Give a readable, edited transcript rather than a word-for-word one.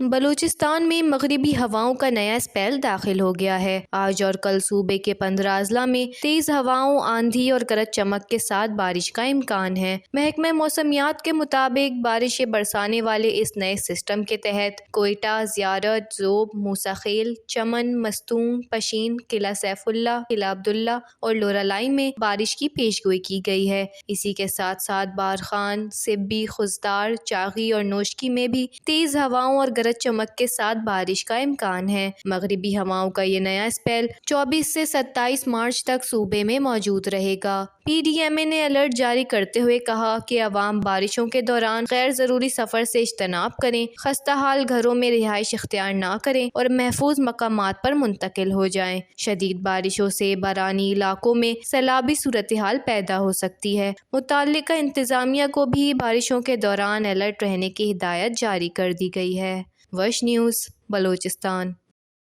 بلوچستان میں مغربی ہواؤں کا نیا اسپیل داخل ہو گیا ہے۔ آج اور کل صوبے کے 15 اضلاع میں تیز ہواؤں، آندھی اور گرج چمک کے ساتھ بارش کا امکان ہے۔ محکمہ موسمیات کے مطابق بارشیں برسانے والے اس نئے سسٹم کے تحت کوئٹہ، زیارت، ذوب، موسیٰ خیل، چمن، مستونگ، پشین، قلعہ سیف اللہ، قلعہ عبداللہ اور لورالائی میں بارش کی پیشگوئی کی گئی ہے۔ اسی کے ساتھ ساتھ بارخان، سبی، خضدار، چاغی اور نوشکی میں بھی تیز ہواؤں اور گرج چمک کے ساتھ بارش کا امکان ہے۔ مغربی ہواؤں کا یہ نیا اسپیل 24 سے 27 مارچ تک صوبے میں موجود رہے گا۔ پی ڈی ایم اے نے الرٹ جاری کرتے ہوئے کہا کہ عوام بارشوں کے دوران غیر ضروری سفر سے اجتناب کریں، خستہ حال گھروں میں رہائش اختیار نہ کریں اور محفوظ مقامات پر منتقل ہو جائیں۔ شدید بارشوں سے بارانی علاقوں میں سیلابی صورتحال پیدا ہو سکتی ہے۔ متعلقہ انتظامیہ کو بھی بارشوں کے دوران الرٹ رہنے کی ہدایت جاری کر دی گئی ہے۔ وش نیوز، بلوچستان۔